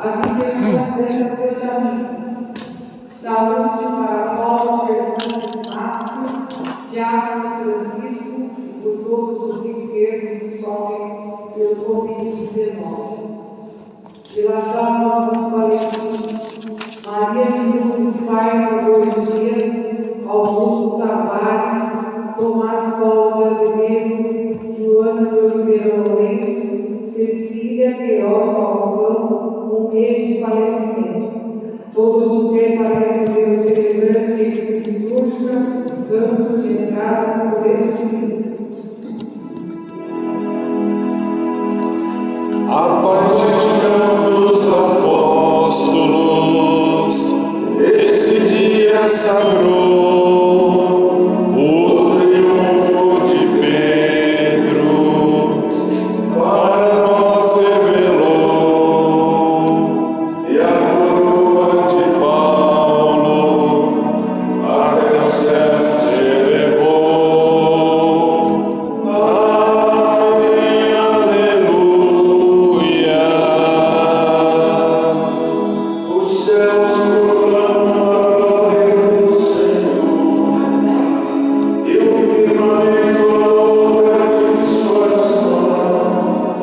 as intenções dessa sexta-missa. Saúde para Paulo Fernandes Márcio, Diácono Francisco, e por todos os enfermos que sofrem pelo Covid-19. Pelas almas dos falecidos, Maria de Lourdes Paiva, 2 dias, Augusto Tavares, Tomás Paulo de Azevedo, Joana de Oliveira Lourenço, Cecília Queiroz Falcão, 1 mês de falecimento. Todos de pé para receber o celebrante de liturgia, canto de entrada no colete de missa. A paixão dos apóstolos, esse dia sagrou o triunfo de Pedro, para nós revelou, e a coroa de Paulo até o céu se elevou. Amém, aleluia. Os céus proclamam a glória do Senhor, e o firmamento a obra de suas mãos.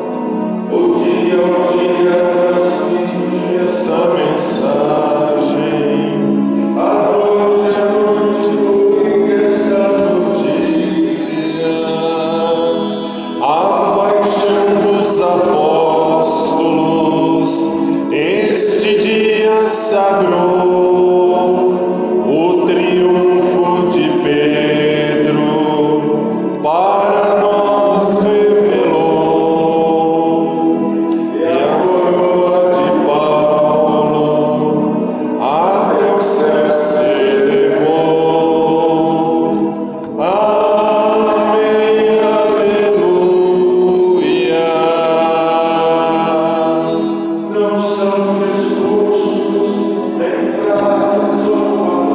O dia transmite essa mensagem, a noite publica esta notícia. A paixão dos apóstolos, este dia sagrou o triunfo de Pedro, para nós revelou, e a coroa de Paulo até o céu se elevou. Amém, aleluia. Não são discursos, nem frases ou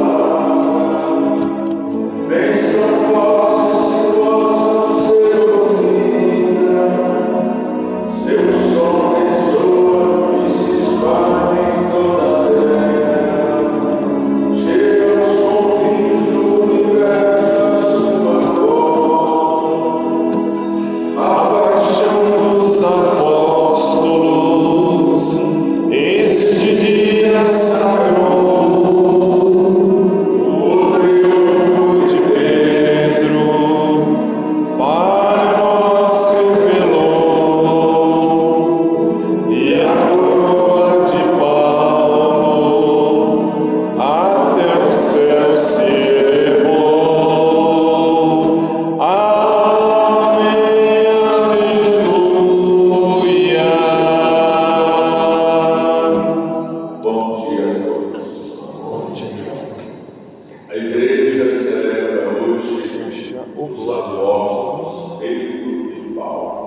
palavras, bem são vozes que possam ser ouvidas. Seu som ressoa e se espalha em toda a terra, chega aos confins do universo a sua voz. A paixão dos apóstolos, este dia sagrou o triunfo de Pedro, para nós revelou, e a coroa de Paulo até o céu se elevou. Amém, aleluia. Bom dia a todos. Bom dia. A igreja celebra hoje os apóstolos Pedro e Paulo.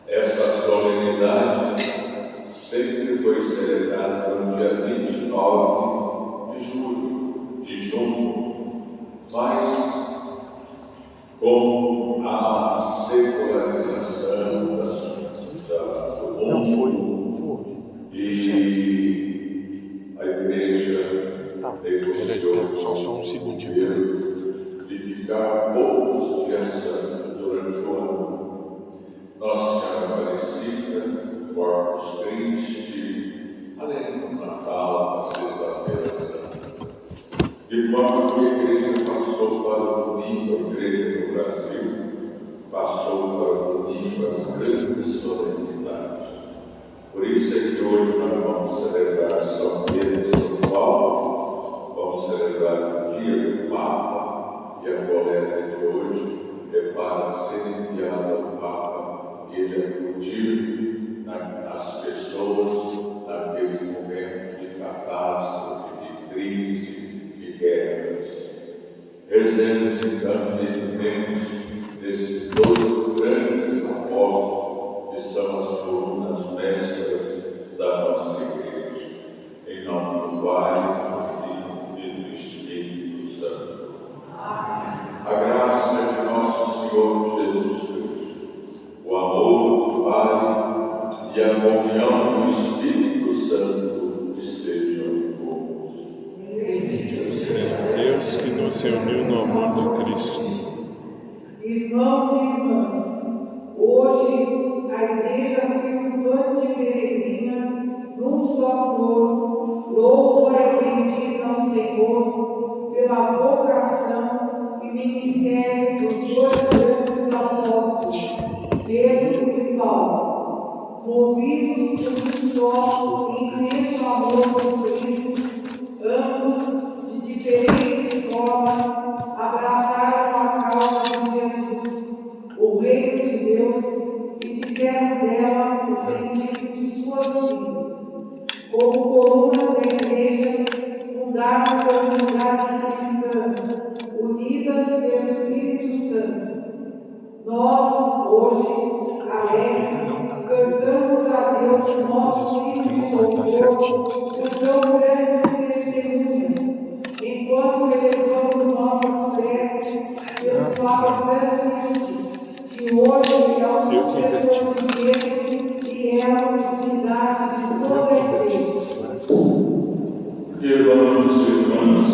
Essa solenidade sempre foi celebrada no dia 29 de junho, mas com a secularização do mundo e a igreja negociou Só um segundinho. de ficar poucos dias santos durante o ano. Nossa Senhora Aparecida, Corpus Christi, além do Natal, a Sexta-feira Santa. De forma que a igreja passou para o domingo, a igreja no Brasil passou para o domingo as grandes solenidades. Por isso é que hoje nós vamos celebrar São Pedro e São Paulo, vamos celebrar o dia do Papa, e a coleta de hoje é para ser enviada ao Papa e ele acudir nas pessoas naqueles momentos de catástrofe, de crise, de guerras. Rezemos então e meditemos nesses 2 grandes apóstolos que são as colunas mestras da nossa igreja. Em nome do Pai, do Filho e do Espírito Santo. A graça de nosso Senhor Jesus Cristo, o amor do Pai e a comunhão do Espírito Santo estejam convosco. Bendito seja Deus que nos reuniu no amor de Cristo. Irmãos e irmãs, hoje a Igreja triunfante e peregrina, num só coro, louva e bendiz ao Senhor pela vocação e ministério dos dois grandes apóstolos, Pedro e Paulo, movidos por um só e intenso amor por Cristo, ambos de diferentes formas abraçaram a causa de Jesus, o reino de Deus, e fizeram dela o sentido de suas vidas. Como colunas da Igreja, fundaram comunidades cristãs, unidas pelo Espírito Santo. Nós, hoje, alegres, cantamos a Deus, nosso Filho de louvor, o tão grande testemunhas, enquanto elevamos nossas preces pelo Papa Francisco, que hoje é o sucessor de Pedro e é a divindade de toda a Igreja. Irmãos e irmãs,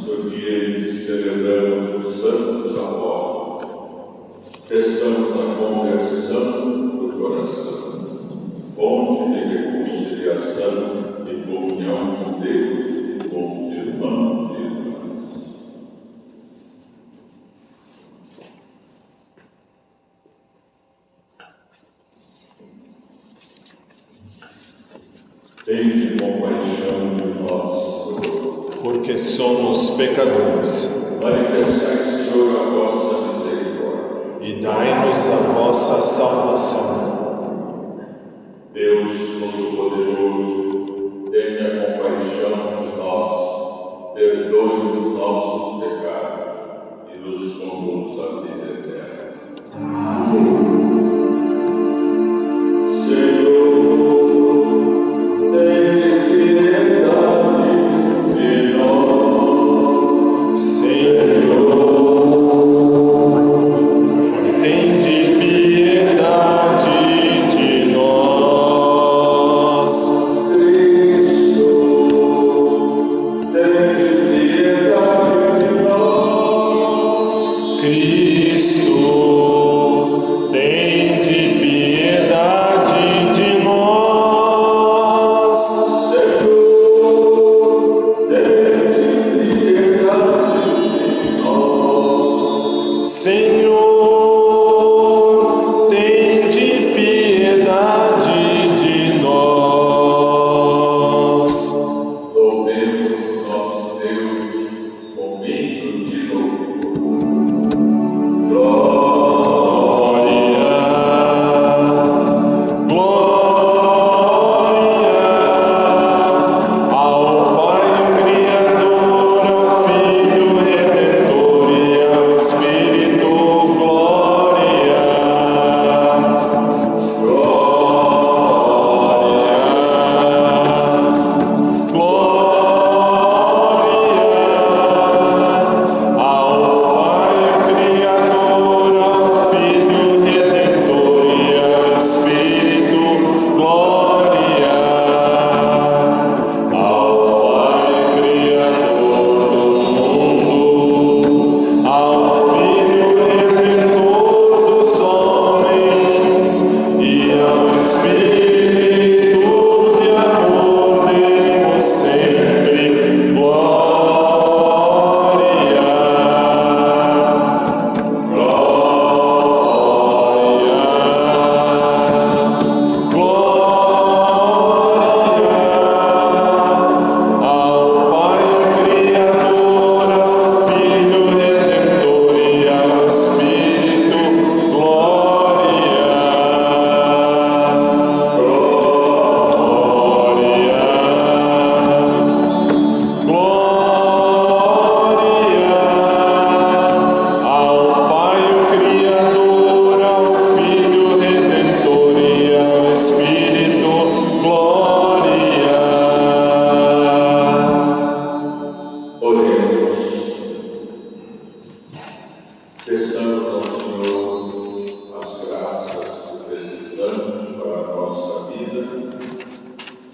no dia em que celebramos os santos apóstolos, estamos na conversão do coração, fonte de reconciliação e comunhão com Deus e com os irmãos e irmãs. Tende compaixão de nós, Porque somos pecadores, manifestai, Senhor, a vossa misericórdia. e dai-nos a vossa salvação. Deus Todo-Poderoso, tenha compaixão de nós, perdoe os nossos pecados e nos conduza à vida eterna. Senhor, tenha piedade de nós. Senhor, tende piedade de nós. Cristo, tenha piedade de nós. Cristo,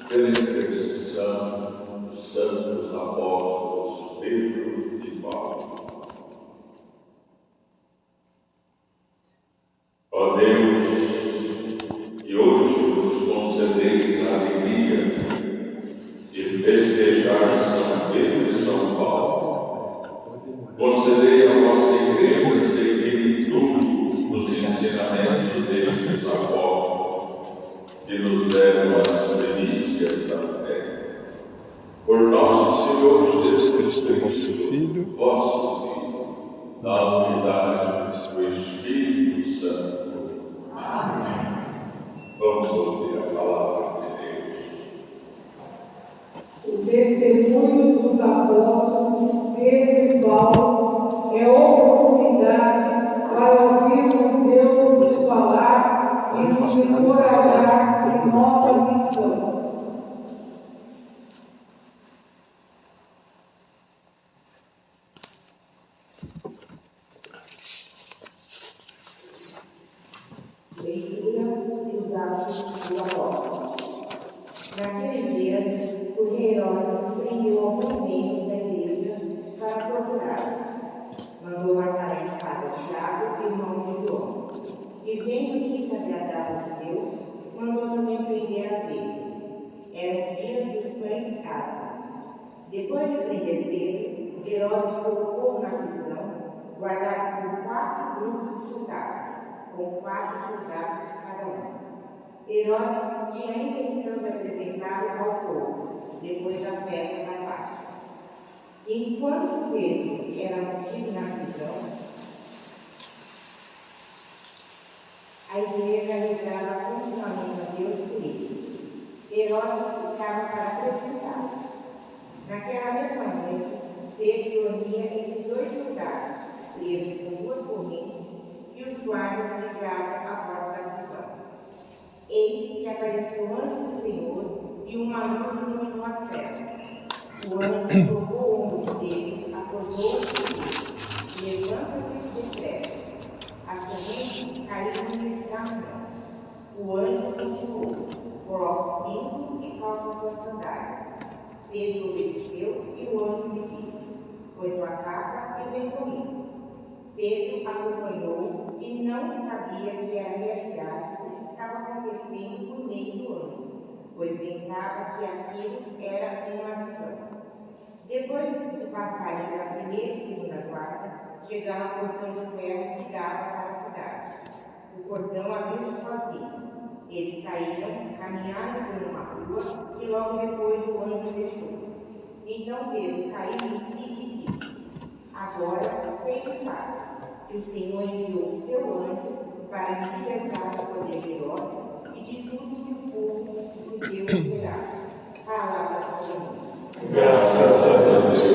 pela intercessão dos santos apóstolos Pedro e Paulo. Ó Deus, que hoje nos concedeis a alegria de festejar São Pedro e São Paulo, concedei a vossa Igreja seguir tudo nos ensinamentos destes apóstolos que nos deram as delícias da fé. Por nosso Senhor Jesus Cristo, vosso Filho, na unidade do Espírito Santo. Amém. Vamos ouvir a palavra de Deus. O testemunho dos apóstolos Pedro e Paulo é oportunidade para ouvirmos Deus nos falar e nos encorajar em nossa missão. Leitura dos Atos do Apóstolo. Naqueles dias, o rei Herodes prendeu alguns membros da igreja para torturá-los. Mandou matar a espada Tiago, irmão de João. E vendo que isso agradava aos judeus, mandou também prender a Pedro. Eram os dias dos pães ázimos. Depois de prender Pedro, Herodes colocou-o na prisão, guardado por 4 grupos de soldados, com 4 soldados cada um. Herodes tinha a intenção de apresentá-lo ao povo, depois da festa da Páscoa. Enquanto Pedro era mantido na prisão, a igreja rezava continuamente a Deus por ele. Herodes estava para apresentá-lo. Naquela mesma noite, Pedro dormia entre 2 soldados, preso com 2 correntes, e os guardas vigiavam a porta da prisão. Eis que apareceu o anjo do Senhor e uma luz iluminou a cela. O anjo tocou o ombro de Pedro, acordou-o e disse: levanta-te depressa. As correntes caíram lhes da mão. O anjo continuou: coloca o cinto e calça tuas sandálias. Pedro obedeceu e o anjo lhe disse: põe tua capa e vem comigo. Pedro acompanhou e não sabia que era realidade o que estava acontecendo por meio do anjo, pois pensava que aquilo era uma visão. Depois de passarem pela primeira e segunda guarda, chegaram ao portão de ferro que dava para a cidade. O portão abriu-se sozinho. Eles saíram, caminharam por uma rua e logo depois o anjo deixou. Então Pedro caiu em si e disse: agora sei de fato que o Senhor enviou o seu anjo para me libertar do poder de Herodes e de tudo que o povo judeu esperava. Palavra do Senhor. Graças a Deus.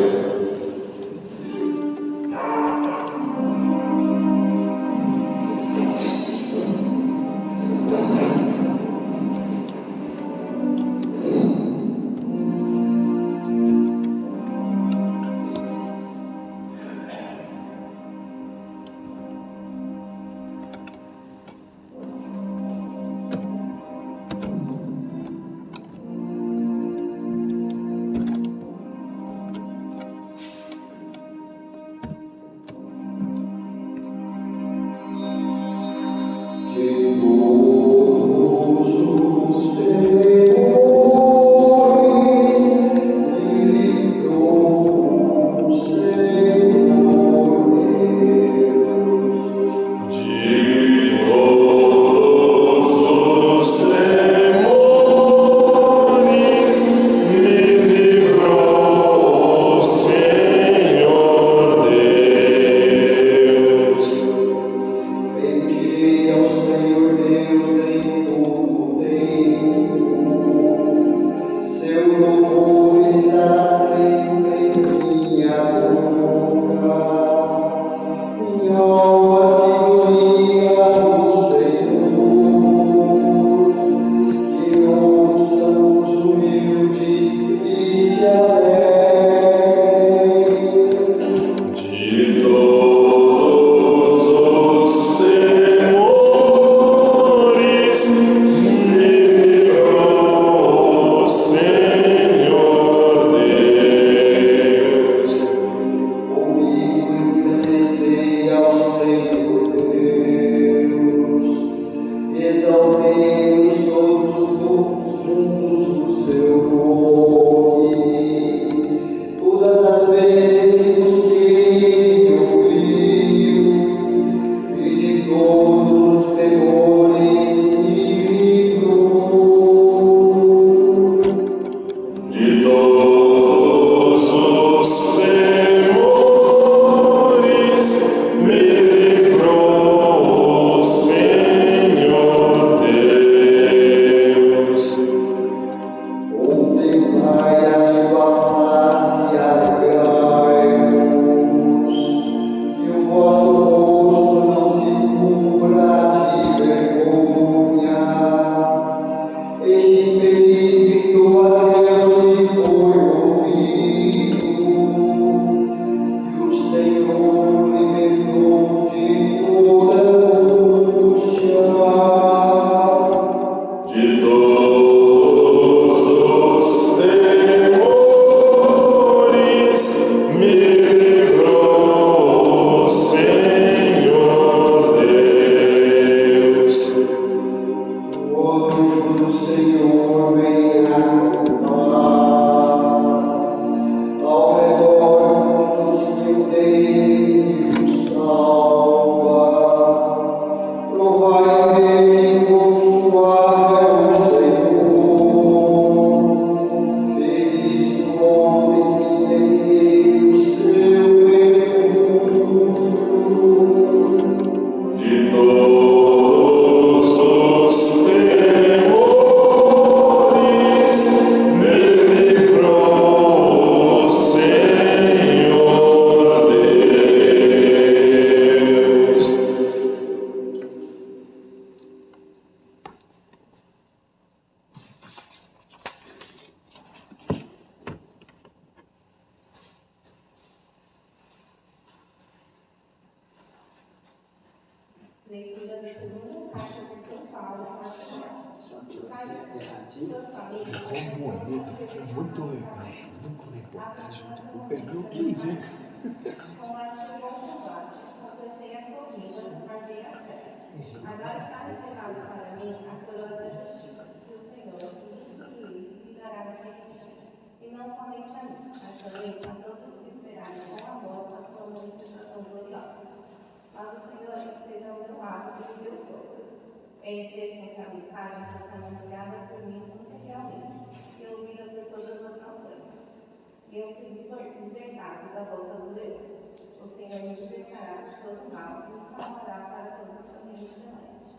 de segunda carta de São Paulo para a suas famílias. Muito legal. Muito reportagem. Perdeu tudo, né? Com a chuva combate, completei a corrida, guardei a fé. Agora está reservado para mim a coroa da justiça, que o Senhor, o justo juiz, me dará naquele dia. E não somente a mim, mas também a todos os que esperarem com amor a sua manifestação gloriosa. Mas o Senhor esteve ao meu lado e me deu forças. Ele fez com que a mensagem fosse anunciada por mim integralmente e ouvida por todas as nações. E eu fui libertado da boca do leão. O Senhor me libertará de todo mal e me salvará para todos os caminhos celestes.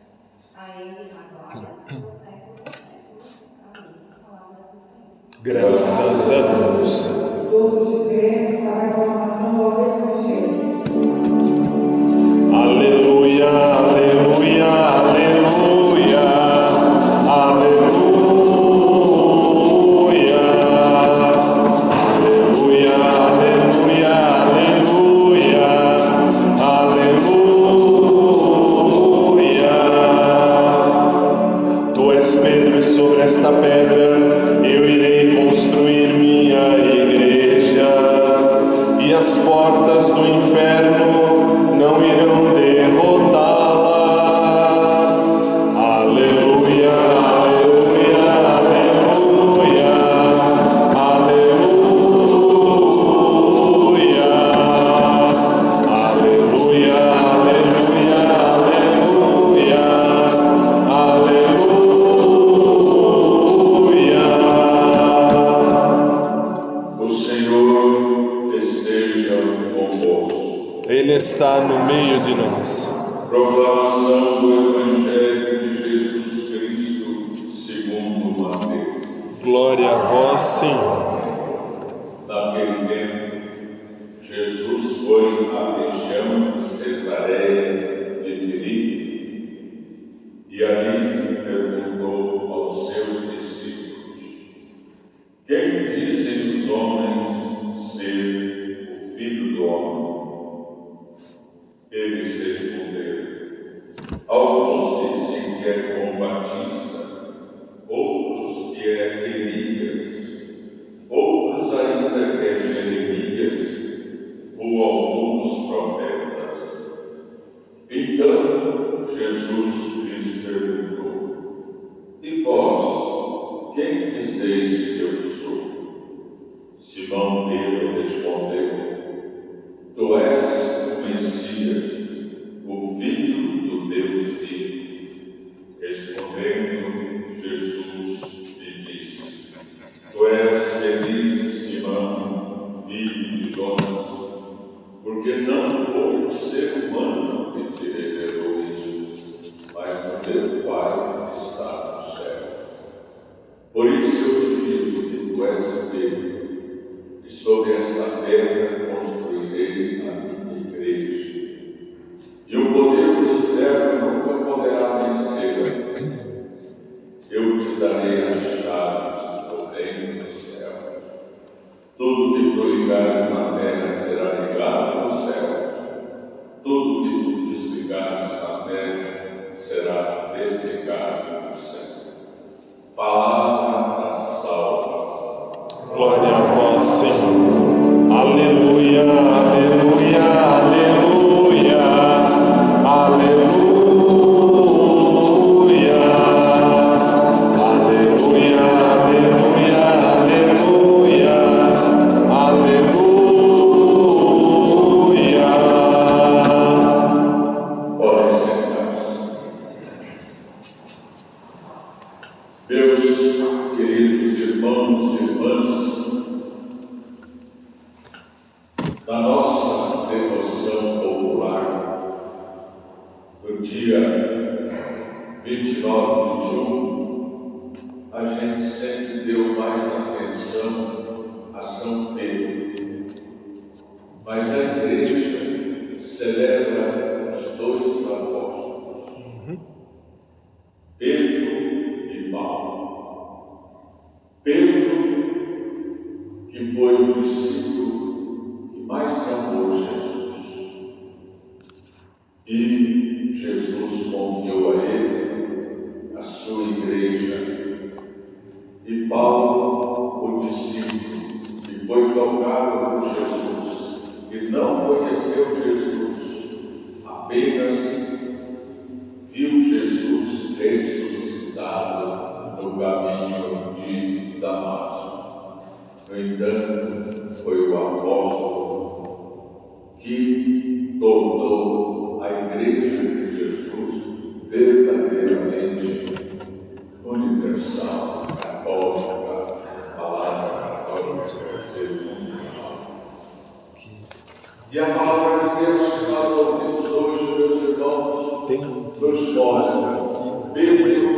A Ele a glória pelos séculos dos séculos. Amém. Palavra do Senhor. Graças a Deus. Todos de pé para a aclamação ao Evangelho. Aleluia, aleluia, aleluia, aleluia, aleluia, aleluia, aleluia, aleluia. Tu és Pedro e sobre esta pedra eu irei construir minha igreja, e as portas do inferno não irão derrotá-la. Aleluia, aleluia, aleluia, aleluia, aleluia, aleluia, aleluia, O Senhor esteja convosco. Ele está no meio de nós. Proclamação do Evangelho de Jesus Cristo segundo Mateus. Glória a vós, Senhor. Naquele tempo, Jesus foi à região de Cesareia de Filipe e ali perguntou aos seus discípulos: quem dizem os homens ser o Filho do Homem? Eles responderam: alguns dizem que é João Batista, outros que é Elias, outros ainda que é Jeremias ou alguns profetas. Então Jesus lhes perguntou: e vós, quem dizeis que eu sou? Simão Pedro respondeu: tu és o Messias, o Filho do Deus vivo. Respondendo, Jesus lhe disse: tu és feliz, Simão, filho de Jonas, porque não foi o ser humano que te revelou isso, mas o teu Pai que está no céu. Por isso eu te digo que tu és Pedro, e sobre esta pedra construirei a minha igreja, e o poder do inferno nunca poderá vencê-la. Eu te darei as chaves do reino dos céus. Tudo que tu ligares na terra será ligado nos céus. Tudo que tu desligares na terra será desligado no céu. Palavra da salvação. Glória a vós, Senhor. Aleluia, aleluia, aleluia, aleluia, aleluia, aleluia, aleluia, aleluia. Podem sentar-se. Meus queridos irmãos e irmãs, na nossa devoção popular, no dia 29 de junho, a gente sempre deu mais atenção a São Pedro. Mas a igreja celebra os dois apóstolos, Pedro e Paulo. Pedro, que foi o discípulo que mais amou Jesus, e Jesus Jesus confiou a ele a sua igreja. E Paulo, o discípulo, que foi tocado por Jesus, e não conheceu Jesus, apenas viu Jesus ressuscitado no caminho de Damasco. No entanto, foi o apóstolo que tornou a igreja de Jesus verdadeiramente universal, católica, palavra católica quer dizer mundial. E a palavra de Deus que nós ouvimos hoje, meus irmãos, nos mostra Pedro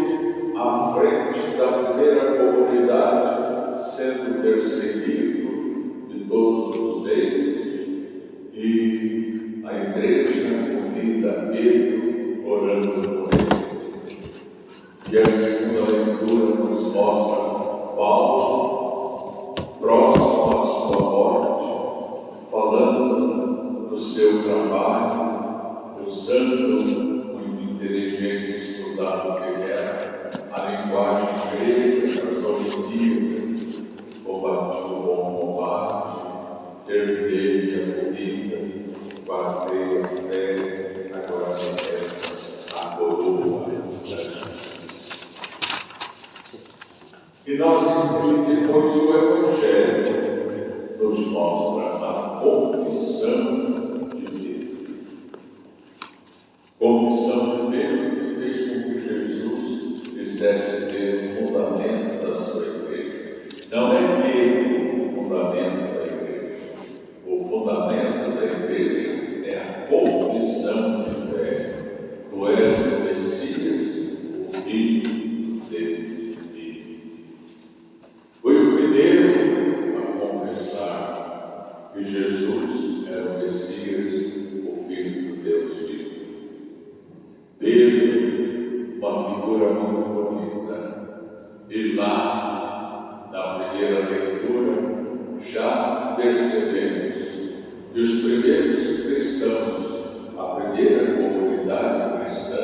à frente da primeira comunidade, sendo perseguido de todos os meios, e a igreja unida a Pedro, orando por ele. E a segunda leitura nos mostra Paulo, próximo à sua morte, falando do seu trabalho, usando muito inteligente, estudado que era a linguagem grega das Olimpíadas, combati o bom combate, terminei a corrida, guardei a fé, agora me resta a coroa. E nós, depois, o Evangelho nos mostra a confissão de Pedro. Confissão de Pedro que fez com que Jesus quisesse ter o fundamento da sua igreja. Não é Pedro o fundamento da igreja. O fundamento da igreja é a confissão de fé. Tu és o Messias, o Filho de Deus. Foi o primeiro a confessar que Jesus era o Messias, o Filho do Deus vivo. Pedro, uma figura muito bonita. E lá, na primeira leitura, já percebemos que os primeiros cristãos, a primeira comunidade cristã,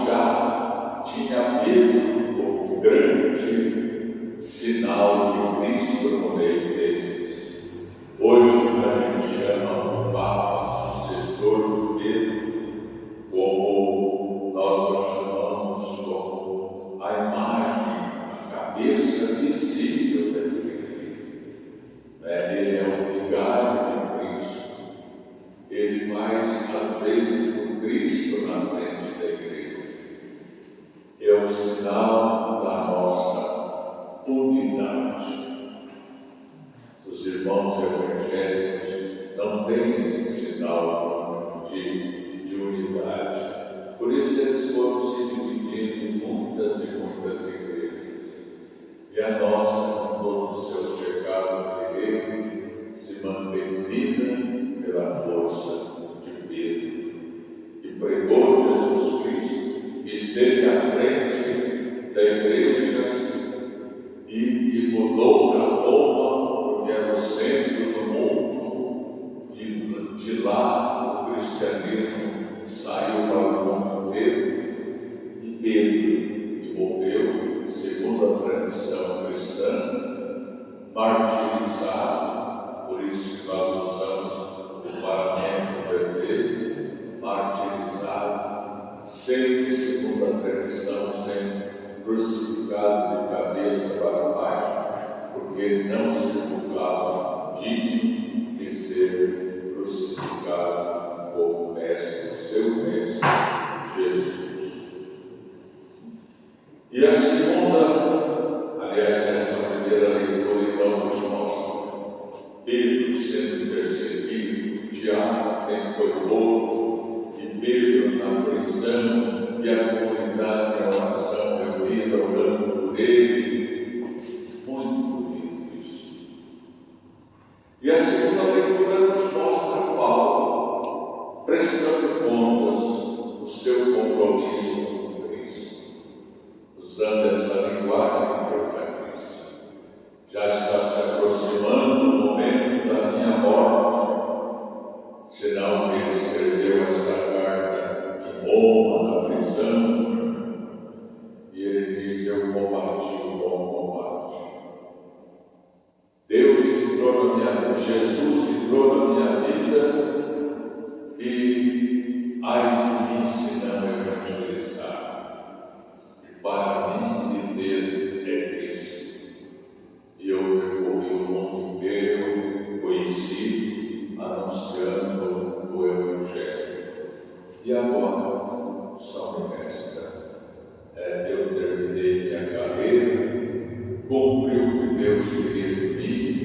já tinha Pedro como grande sinal de Cristo no meio deles. Hoje a gente chama o Papa sucessor de Pedro, como nós o chamamos como a imagem, a cabeça visível da igreja. Ele é o vigário de Cristo. Ele faz, às vezes, o Cristo na frente da igreja. É o sinal da nossa unidade. Os irmãos evangélicos não têm esse sinal de unidade. Por isso eles foram se dividindo em muitas e muitas igrejas. E a nossa, com todos os seus pecados de erro, se mantém unida pela força de Pedro, que pregou Jesus Cristo, que esteve à frente da igreja e que mudou para Roma, porque era o centro do mundo, e de lá o cristianismo saiu para o mundo inteiro. E Pedro, que morreu, segundo a tradição cristã, martirizado, por isso que nós usamos o paramento vermelho, martirizado, sempre, segundo a tradição, sempre crucificado de cabeça para baixo, porque não se julgava digno de ser crucificado como mestre, seu mestre, Jesus. E a segunda, aliás, essa primeira leitura então nos mostra Pedro sendo perseguido, Tiago, quem foi morto, e Pedro na prisão, e a comunidade em oração reunida, orando por ele. Muito bonito isso. E a segunda leitura nos mostra Paulo prestando contas do seu compromisso com Cristo, usando essa linguagem que eu já disse. Já está se aproximando o momento da minha morte, senão ele escreveu essa carta Jesus entrou na minha vida e ai de mim se não evangelizar. E para mim viver é Cristo. E eu percorri o mundo inteiro, conhecido, anunciando o Evangelho. E agora, só me resta, eu terminei minha carreira, cumpri o que Deus queria de mim,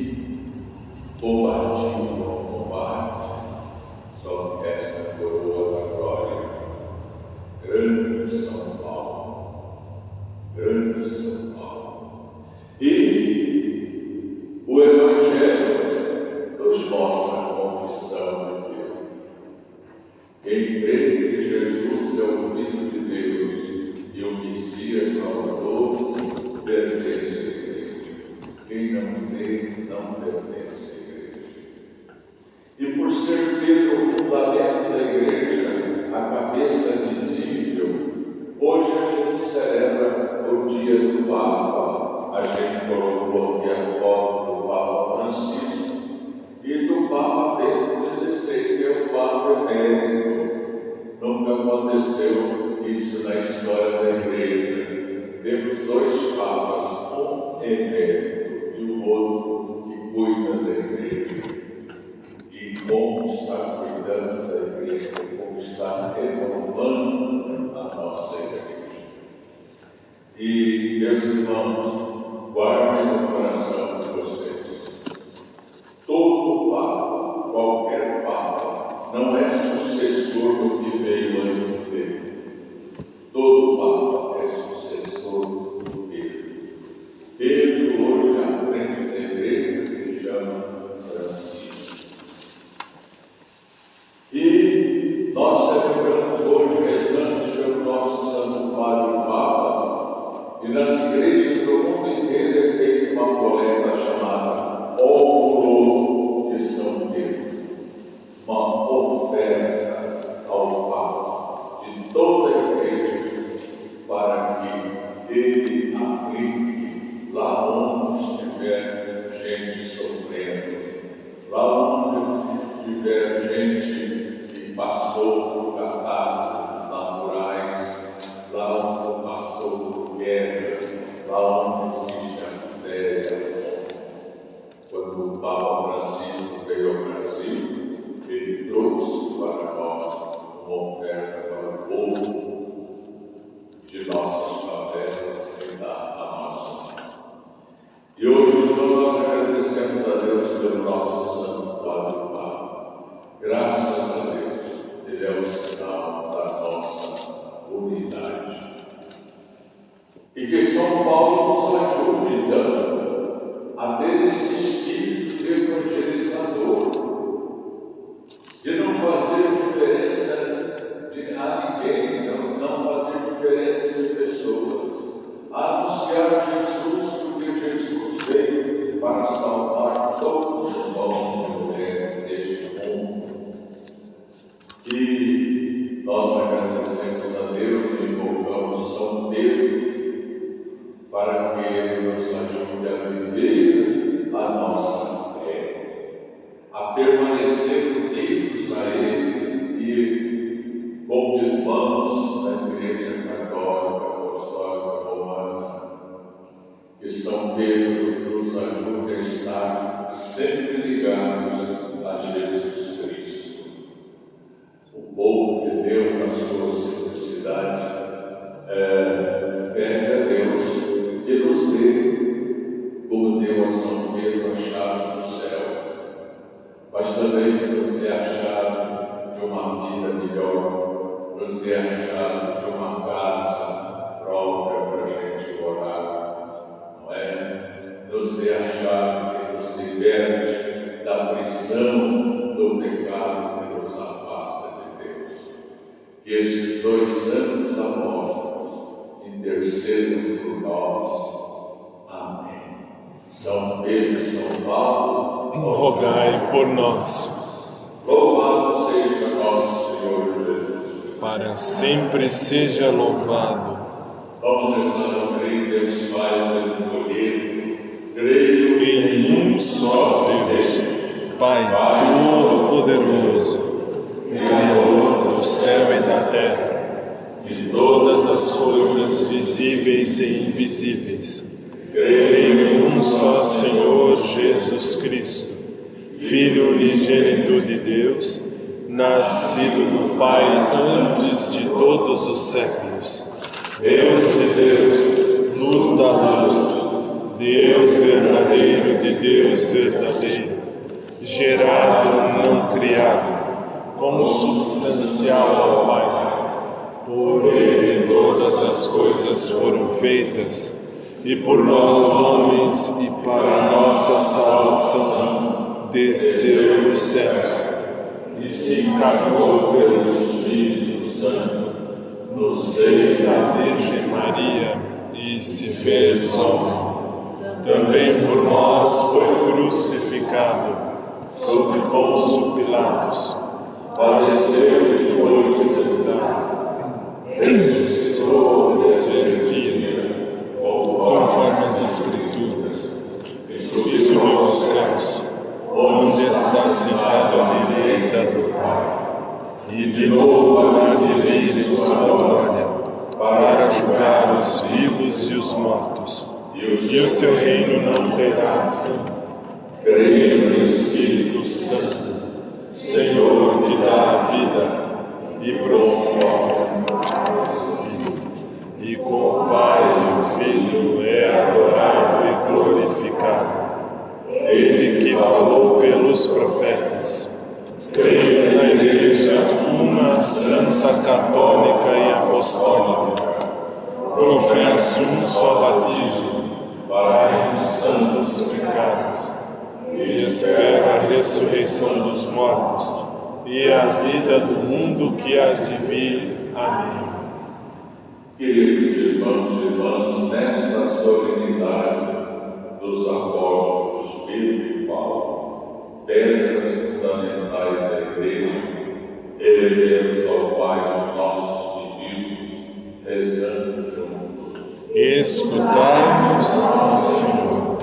combati o bom combate, só me resta a coroa da glória. Grande São Paulo, grande São Paulo. E o Evangelho nos mostra a confissão de Deus. Quem crê que Jesus é o Filho de Deus e o Messias Salvador, pertence à igreja. Quem não crê, não pertence à igreja. E por ser Pedro o fundamento da igreja, a cabeça visível, hoje a gente celebra o dia do Papa. A gente colocou aqui a foto do Papa Francisco e do Papa Bento XVI, que é o Papa emérito. Nunca aconteceu isso na história da igreja. Temos dois papas, um emérito e o outro que cuida da igreja. E como está cuidando da igreja, como está renovando a nossa igreja. E, meus irmãos, guardem no coração de vocês. Todo papa, qualquer papa, não é sucessor do que veio antes dele. Todo papa é sucessor do Pedro. Pedro, hoje, à frente da igreja, se chama Francisco. E nós celebramos hoje, rezamos pelo nosso Santo Padre Papa, e nas igrejas do mundo inteiro é feita uma coleta chamada Óvulo de São Pedro, uma oferta ao Papa de toda a igreja para que ele aplique lá onde estiver gente sofrendo, lá onde tiver gente que passou por catástrofes naturais, lá onde passou por guerra, lá onde existe a miséria. Quando o Papa Francisco veio ao Brasil, ele trouxe para nós uma oferta para o povo de nossas favelas e da nossa. E hoje, então, nós agradecemos a Deus pelo nosso Santo Padre Papa. Graças a Deus, ele é o sinal da nossa unidade. E que São Paulo nos ajude, então, a ter esse espírito de evangelizador, de não fazer diferença a ninguém, não fazer diferença de pessoas, a anunciar Jesus, porque Jesus veio para salvar todos os homens e mulheres deste mundo. E nós agradecemos a Deus e invocamos São Pedro para que Ele nos ajude a viver a nossa fé, a permanecer unidos a Ele e como irmãos da Igreja Católica Apostólica Romana. Que São Pedro nos ajude a estar sempre ligados a Jesus Cristo. O povo de Deus, na sua simplicidade, pede a Deus que nos dê, como deu a São Pedro, a chave do céu, mas também que nos dê a chave de uma vida melhor, nos dê a chave de uma casa própria para a gente morar, não é? Nos dê a chave que nos liberte da prisão do pecado que nos afasta de Deus. Que esses dois santos apóstolos intercedam por nós. Amém. São Pedro e São Paulo, rogai por nós. Louvado seja nosso Senhor Jesus. Para sempre seja louvado. Vamos rezar ao Creio em Deus Pai, Filho e Espírito. Creio Em um só Deus, Pai Todo-Poderoso, Criador do céu e da terra, de todas as coisas visíveis e invisíveis, creio em um só Senhor Jesus Cristo, Filho unigênito de Deus, nascido do Pai antes de todos os séculos, Deus de Deus, luz da luz, Deus verdadeiro de Deus verdadeiro, gerado, não criado, consubstancial ao Pai. Por Ele todas as coisas foram feitas, e por nós, homens, e para a nossa salvação, desceu dos céus, e se encarnou pelo Espírito Santo, no seio da Virgem Maria, e se fez homem. Também por nós foi crucificado, sob Pôncio Pilatos, padeceu e foi sepultado, ressuscitou no terceiro dia, conforme as Escrituras, e subiu aos céus, onde está sentado à direita do Pai, e de novo há de vir em sua glória, para julgar os vivos e os mortos, e o seu reino não terá fim. Creio no Espírito Santo, Senhor que dá a vida e procede, e com o Pai e o Filho é adorado e glorificado. Ele que falou pelos profetas. Creio na Igreja uma, santa, católica e apostólica. Professo um só batismo para a remissão dos pecados, e espero a ressurreição dos mortos e a vida do mundo que há de vir. Amém. Queridos irmãos e irmãs, nesta solenidade dos apóstolos Pedro e Paulo, pedras fundamentais da Igreja, elevemos ao Pai os nossos pedidos, rezando juntos. Escutai-nos, Senhor.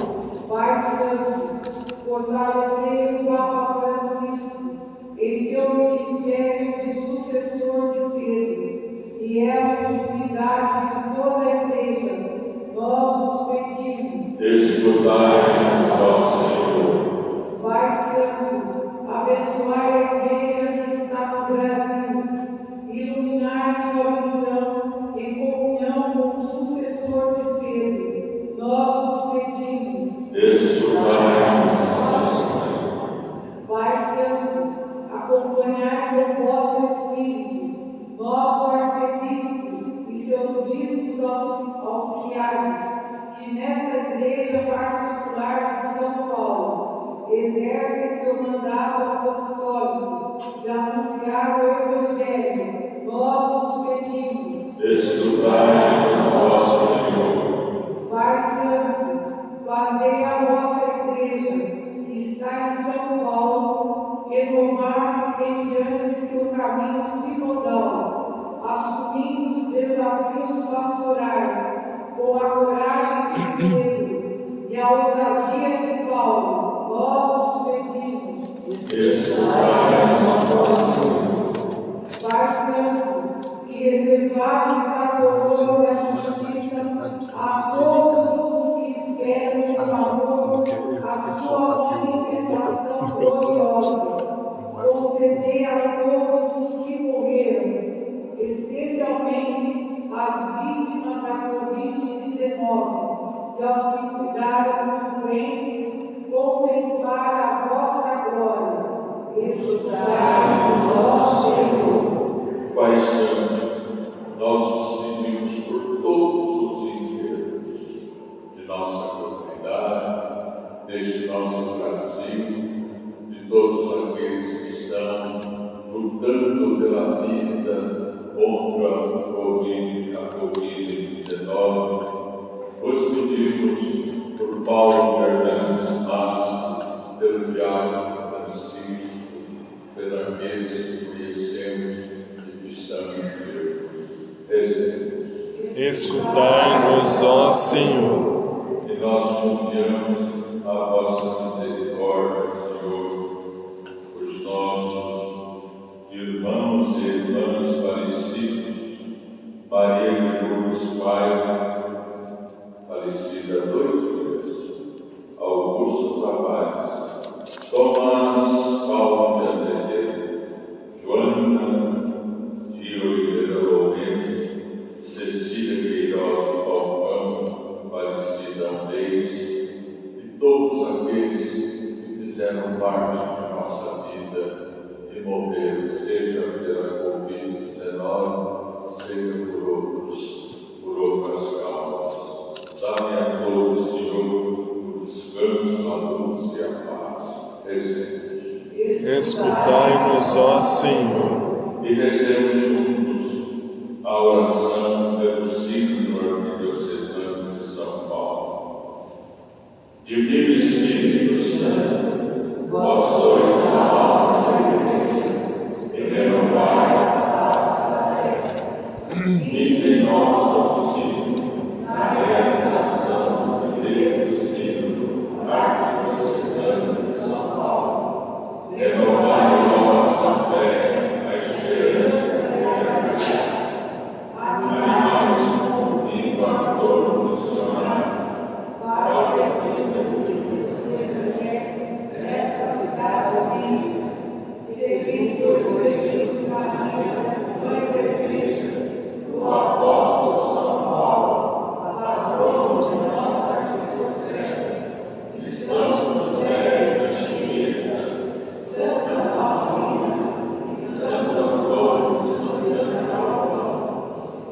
Pai Santo, fortalecei o Papa Francisco em seu ministério de sucessor de Pedro, e é a dignidade de toda a Igreja. Nós os pedimos. Escutai-nos, ó Senhor. Pai Santo, abençoai a Igreja que está no Brasil, iluminai sua missão em comunhão com o sucessor de Pedro. Nós os pedimos. Escutai-nos, ó Senhor. Pai Santo, acompanhai com vosso Espírito nosso arcebispo e seus bispos auxiliares, que nesta Igreja particular de São Paulo exercem seu mandato apostólico de anunciar o Evangelho. Nós os pedimos. Escutai-nos, ó Senhor. Pai Santo, fazei a vossa Igreja, que está em São Paulo, renovar-se mediante seu caminho sinodal, assumindo os desafios pastorais com a coragem de Pedro e a ousadia de Paulo. Nós os pedimos. Escutai-nos, ó Senhor. Pai Santo, que reservastes a coroa da justiça a todos os que esperam com amor a sua manifestação gloriosa. Concedei a todos os que morreram, especialmente as vítimas da Covid-19 e aos que cuidaram dos doentes, contemplar a vossa glória. Escutai-nos, ó Senhor. Pai Santo, nós nos pedimos por todos os enfermos de nossa comunidade, deste nosso Brasil, de todos aqueles que estão lutando pela vida contra a Covid-19. Os pedimos por Paulo Fernandes Massa, pelo Diácono Francisco, por aqueles que conhecemos e que estão enfermos. Rezemos. Escutai-nos, ó Senhor. E nós confiamos a vossa misericórdia, Senhor, Lourdes Pai, falecida há 2 dias, Augusto Tavares, Tomás Paulo de Azevedo, Joana de Oliveira Lourenço, Cecília Queiroz Falcão, falecida há 1 mês, e todos aqueles que fizeram parte de nossa vida e morreram, seja pela Covid-19, seja por outras causas. Dá-me a todos, Senhor, o descanso, a luz e a paz. Rezemos. Escutai-nos, ó Senhor. E rezemos juntos a oração pelo Sínodo Arquidiocesano de São Paulo. Divino Espírito Santo, vós sois a alma da Igreja, e renovai a face da terra. Vinde em nós, ó Sínodo, na realização do primeiro Sínodo Arquidiocesano de São Paulo. Renovai em nós a fé, a esperança e a caridade. Animai-nos com o vivo ardor missionário, para o testemunho do Evangelho nesta cidade humilde, seguindo o exemplo de Maria, mãe da Igreja, do apóstolo São Paulo, patrono de nossa arquidiocese, de São José de Anchieta, Santa Paulina e Santo Antônio de Santana Galvão,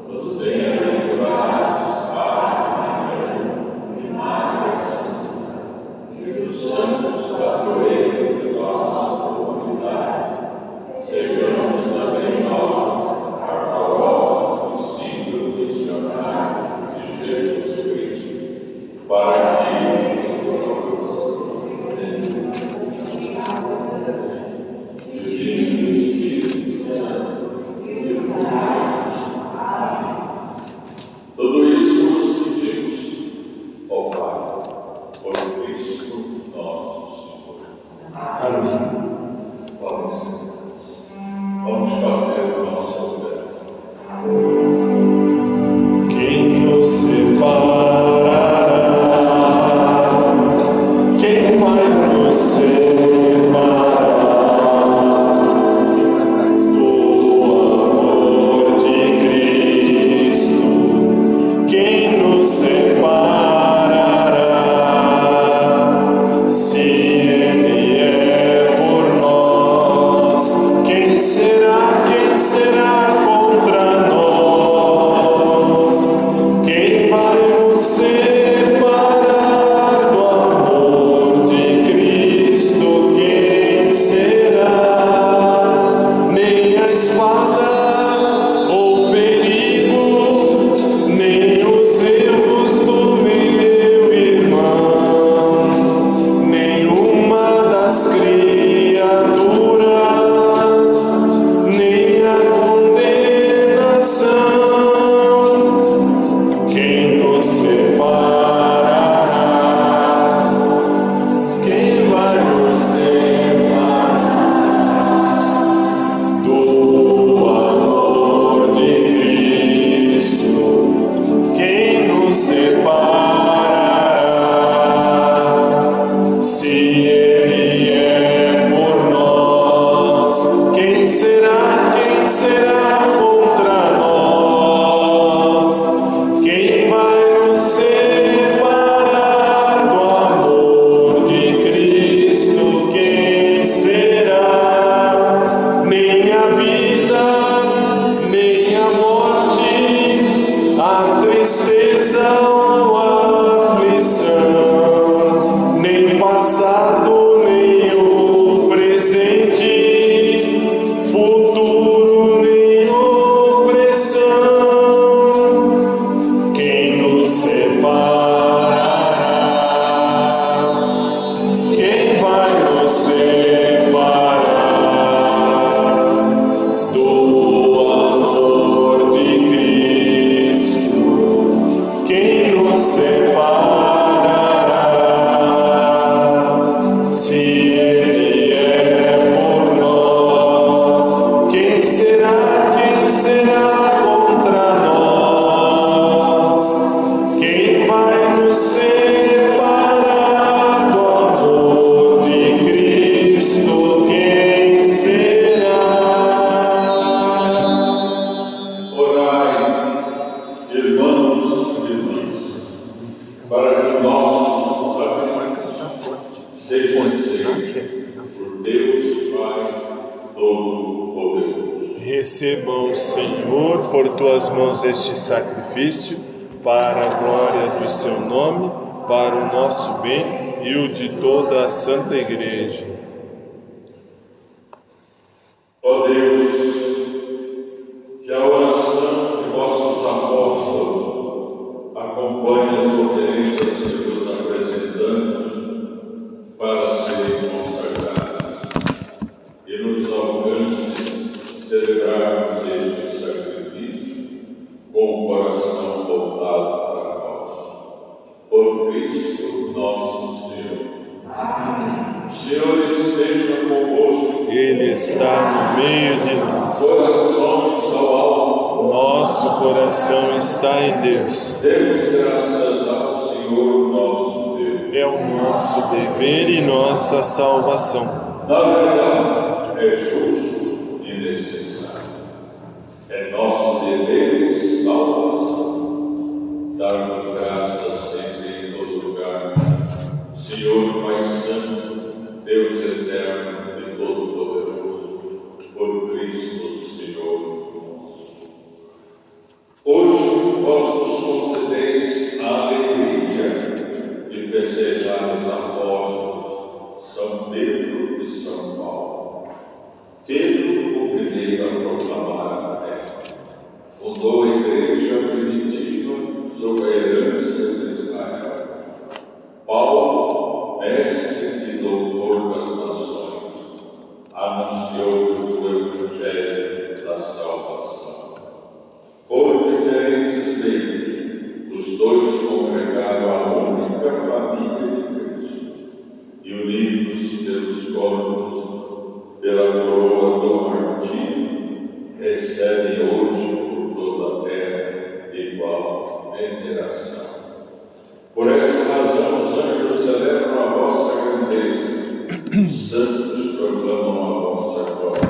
nos bem-aventurados Padre Mariano e Maria Santíssima, e dos santos padroeiros de nossa comunidade, sejamos também nós ardorosos discípulos missionários de Jesus Cristo, para que Divino Espírito Santo, iluminai-nos. Amém. Tudo isso nos pedimos, ó Pai, por Cristo nosso Senhor. Amém. Podem sentar-se. Vamos fazer o nosso oferta. Quem nos separará? Quem vai nos separar do amor de Cristo? Quem nos separará? Se Ele é Deus Pai Todo-Poderoso. Recebam, Senhor, por tuas mãos este sacrifício, para a glória de seu nome, para o nosso bem e o de toda a Santa Igreja. Ó Deus, que a oração de vossos apóstolos acompanhe as oferendas que vos apresentamos para serem consagradas e nos alcance celebrarmos este sacrifício com o coração voltado para nós. Por Cristo nosso Senhor. Amém. O Senhor esteja convosco. Ele está no meio de nós. Corações ao alto. Nosso coração está em Deus. Demos graças ao Senhor nosso Deus. É o nosso dever e nossa salvação. Na verdade, é justo e necessário. É nosso dever e salvação darmos graças sempre em todo lugar. Senhor Pai Santo, Deus eterno e todo-poderoso, por Cristo Senhor nosso. Hoje vós nos concedeis a alegria de festejar os apóstolos São Pedro e São Paulo. Pedro, o primeiro a proclamar a fé, fundou a igreja primitiva sob a herança de Israel. Paulo, mestre e doutor das nações, anunciou-nos o Evangelho da salvação. Por diferentes meios, os dois congregaram a única família de Cristo e, unidos pelos corpos pela coroa do martírio, recebem hoje por toda a terra igual veneração. Por essa razão, os anjos celebram a vossa grandeza, os santos proclamam a vossa glória.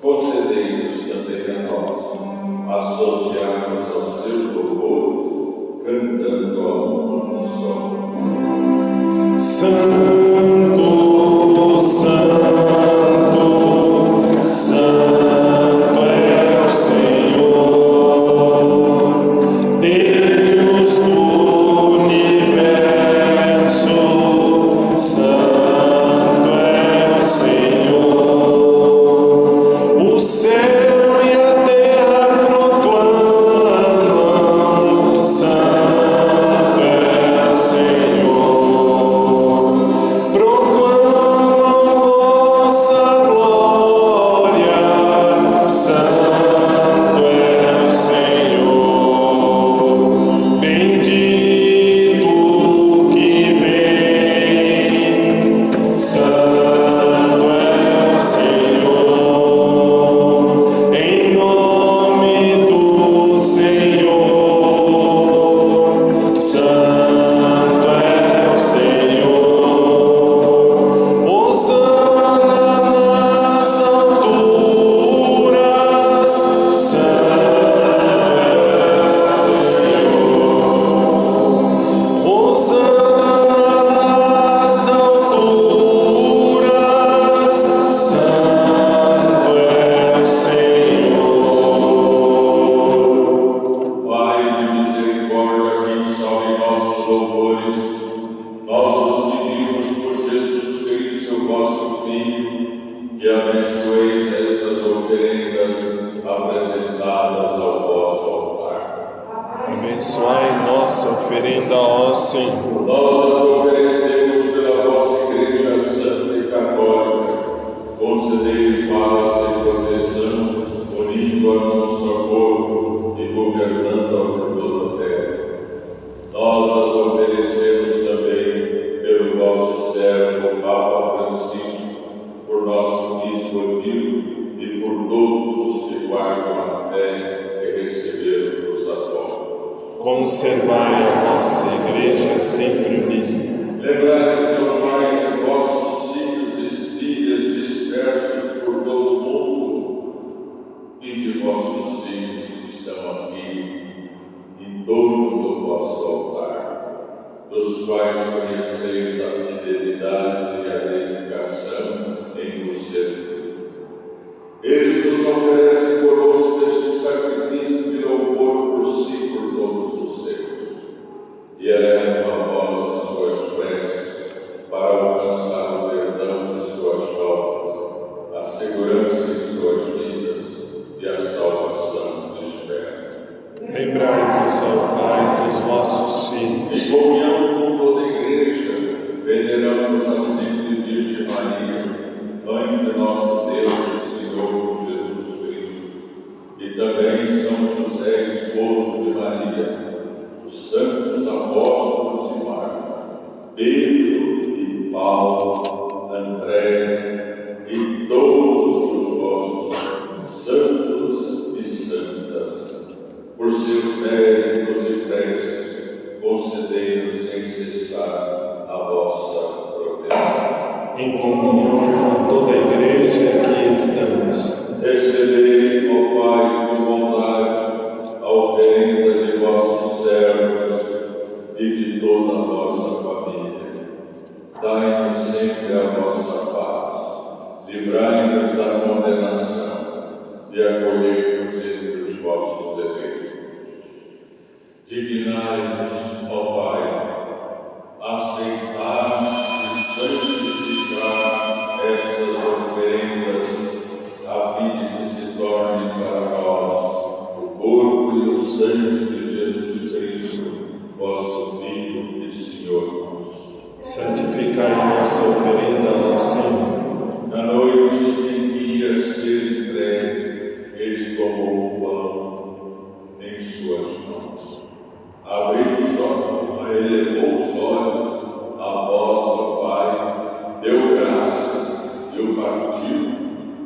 Concedei-nos também a nós associarmos ao seu louvor, cantando a uma só. Santo, Santo, Santo é o Senhor, Deus do universo. Santo é o Senhor, o céu e a terra proclamam. Santo é o Senhor. Abençoai nossa oferenda, ó Senhor. Nós as oferecemos pela vossa Igreja Santa e Católica. Concedei paz e proteção, unindo-a num só corpo e governando-a por toda a terra. Nós as oferecemos também pelo vosso servo, Papa Francisco, por nosso bispo Odilo e por todos os que guardam a fé que receberam dos apóstolos. Conservai a vossa Igreja sempre unida. Lembrai-vos, ó Pai, de vossos filhos e filhas dispersos por todo o mundo e de vossos filhos que estão aqui, em torno do vosso altar, dos quais conheceis a fidelidade e a dedicação oferecem conosco este sacrifício de louvor por si e por todos os seus, e eleva a voz as suas preces para alcançar o perdão de suas faltas, a segurança em suas vidas e a salvação que esperam. Lembrai-vos, ó Pai, dos vossos Em filhos. comunhão com toda a Igreja, veneramos a sempre Virgem Maria, Mãe de nosso Deus e Senhor Jesus Cristo, e também São José, esposo de Maria, os santos apóstolos e mártires, Pedro e Paulo, André e todos os vossos santos e santas, por seus méritos e preces, concedei-nos sem cessar a vossa proteção. Em comunhão com toda a Igreja aqui estamos. Recebei, ó Pai, com bondade a oferenda de vossos servos e de toda a vossa família. Dai-nos sempre a vossa paz, livrai-nos da condenação e acolhei-nos entre os vossos eleitos. Dignai-vos, ó Pai, aceitar e santificar estas oferendas, a fim de que se tornem para nós o corpo e o sangue de Jesus Cristo, vosso Filho e Senhor nosso. Santificai nossa oferenda ao Senhor. Na noite em que ia ser entregue, ele tomou o pão em suas mãos. Abriu os olhos, elevou os olhos a vós, ó Pai, deu graças e o partiu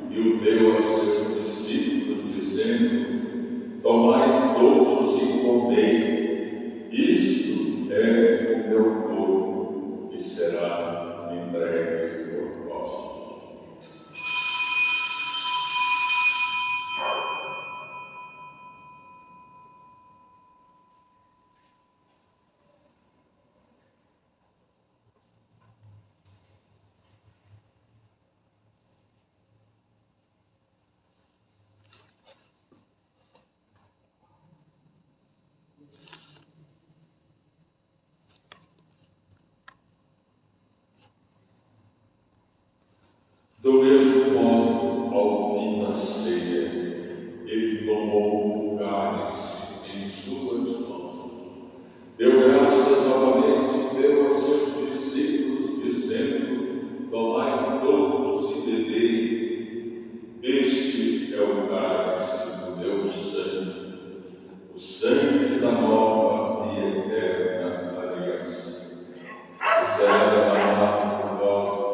e o deu a seus discípulos, dizendo: tomai todos e comei, isto é o meu corpo, que será entregue por vós. Do mesmo modo, ao fim da ceia, ele tomou o cálice em suas mãos, deu graças novamente e deu a seus discípulos, dizendo: tomai todos e bebei, este é o cálice do meu sangue, o sangue da nova e eterna aliança, que será derramado por vós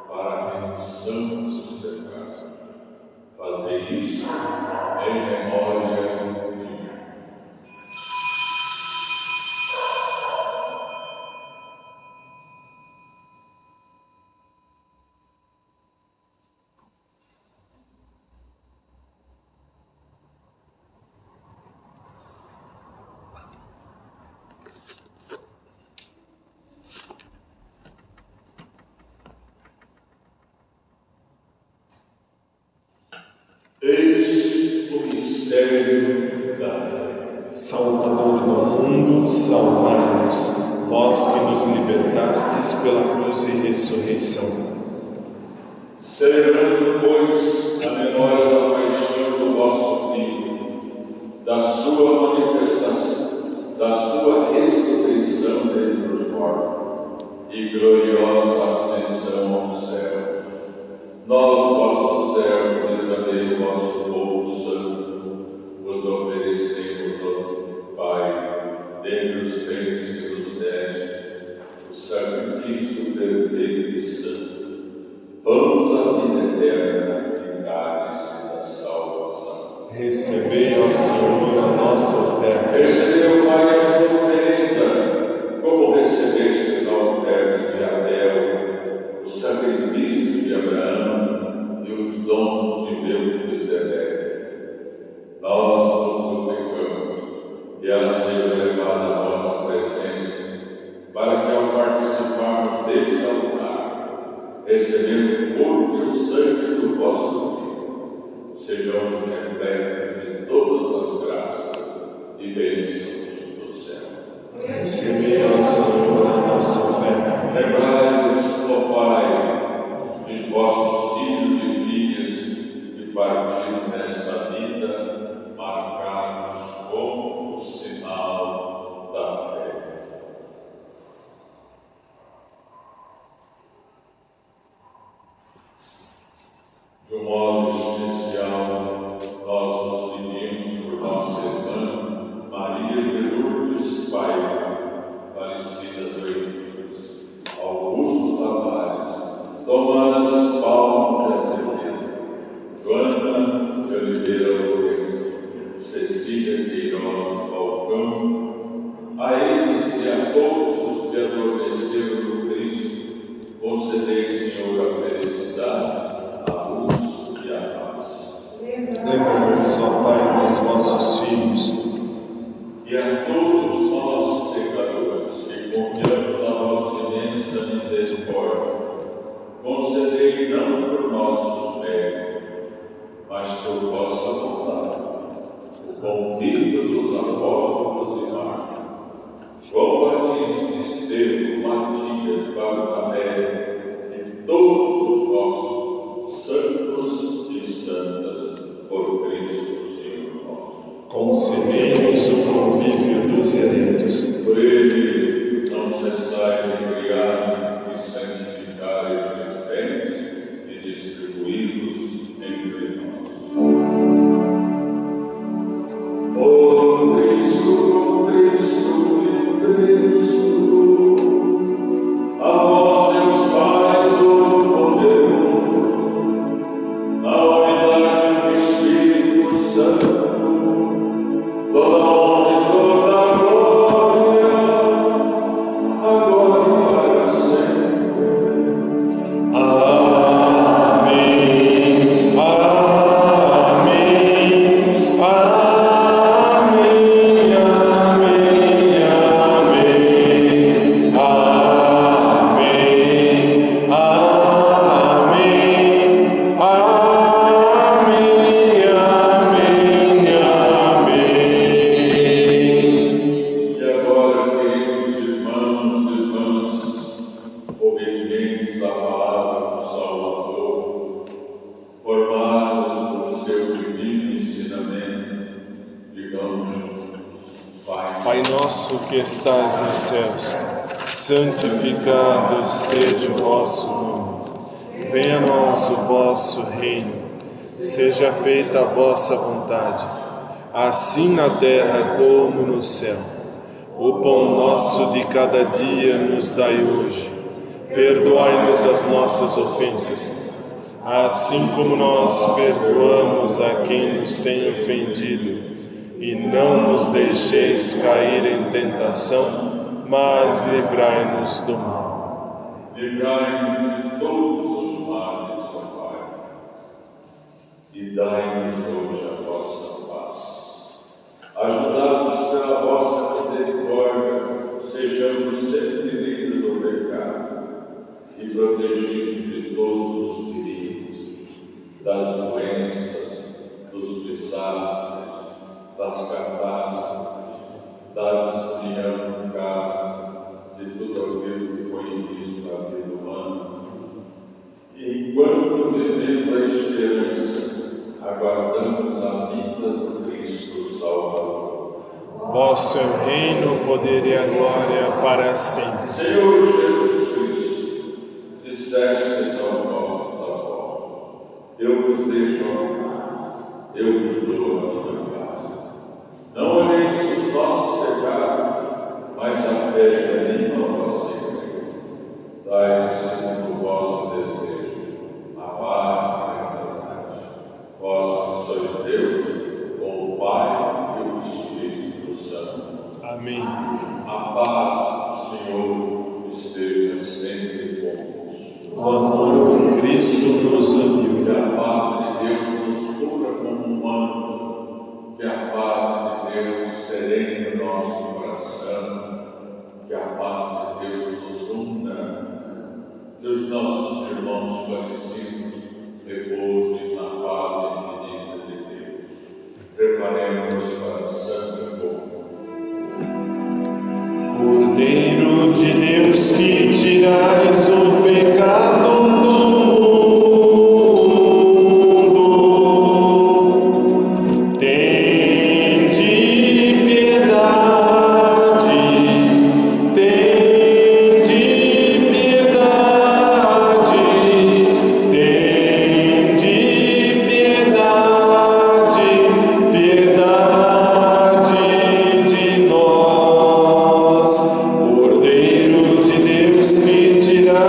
para a remissão dos pecados. Fazei isso em memória de mim. Eis o mistério da fé. Salvador do mundo, salvai-nos, vós que nos libertastes pela cruz e ressurreição. Celebrando, pois, a memória da paixão do vosso Filho, da sua manifestação, da sua ressurreição dentre os mortos e gloriosa ascensão ao céu, nós, vossos servos e também o vosso povo santo, vos oferecemos, ó Pai, dentre os bens que nos deste, o sacrifício perfeito e santo, pão da vida eterna e cálice da salvação. Recebei, ó Senhor, a nossa oferta. Recebeu, Pai, essa oferenda, como recebeste a oferta de Abel, o sacrifício de Abraão e os dons de Melquisedeque. Nós vos suplicamos que ela seja levada à vossa presença, para que, ao participarmos deste altar, recebendo o corpo e o sangue do vosso Filho, sejamos repletos de todas as graças e bênçãos do céu. Recebei, ó Senhor, a nossa oferta. Lembrai-vos, ó Pai, de vossos filhos e filhas que partiram nesta vida, marcados com o sinal da fé. De um modo especial, nós nos pedimos por nossa irmã Maria de Lourdes Paiva, falecida do Eiras, Augusto Tavares, Tomás Paulo de Azevedo, Joana de Oliveira Lourenço, Cecília Queiroz Falcão, a eles e a todos os que adormeceram no Cristo, concedei, Senhor, a felicidade, Lembrai-vos, ó Pai, dos vossos filhos. E a todos nós, pecadores, que confiamos na vossa imensa misericórdia, concedei não por nossos méritos, mas por vossa vontade, o convívio dos apóstolos e mártires, João Batista, Estevão, Matias, Barnabé e todos os vossos santos e santas, por Cristo, Senhor nosso. Concedei-nos o convívio dos eleitos. Por ele, não cessai de criar e santificar estes bens e distribuí-los entre nós. Ó Cristo, Cristo, Cristo, a vós Deus Pai Todo-Poderoso, a unidade do Espírito Santo, toda honra e toda glória, agora e para sempre. Amém. Amém. Amém. Amém. Amém. Amém. Amém. E agora, queridos irmãos e irmãs, obedientes à palavra do Salvador, formados por seu divino ensinamento, digamos juntos: Pai nosso que estais nos céus, santificado seja o vosso nome. Venha a nós o vosso reino. Seja feita a vossa vontade, assim na terra como no céu. O pão nosso de cada dia nos dai hoje. Perdoai-nos as nossas ofensas, assim como nós perdoamos a quem nos tem ofendido. E não nos deixeis cair em tentação, mas livrai-nos do mal. livrai-nos de todos os males, ó Pai, e dai-nos hoje a vossa paz. Ajudados pela vossa misericórdia, sejamos sempre livres do pecado e protegidos de todos os perigos, das doenças, dos desastres, das catástrofes, da desunião em casa, de tudo aquilo que foi visto na vida humana. E enquanto vivemos a esperança, aguardamos a vida do Cristo Salvador. Vosso é o reino, o poder e a glória para sempre. Senhor Jesus Cristo, dissestes aos nossos apóstolos: eu vos deixo a paz, eu vos dou a minha paz. Não olheis os nossos pecados, mas a fé que anima a vossa igreja. Dai-nos segundo o vosso desejo, a paz e a verdade. Vós sois Deus, com o Pai e o Espírito Santo. Amém. A paz do Senhor esteja sempre convosco. O amor do Cristo nos uniu. Que a paz de Deus nos cubra como um manto. Que a paz de Deus serene o nosso coração. Que a paz de Deus nos una. Que os nossos irmãos falecidos repousem na paz infinita tirais o pecado do mundo. Tende piedade, tende piedade, tende piedade, piedade de nós. Cordeiro de Deus que tirai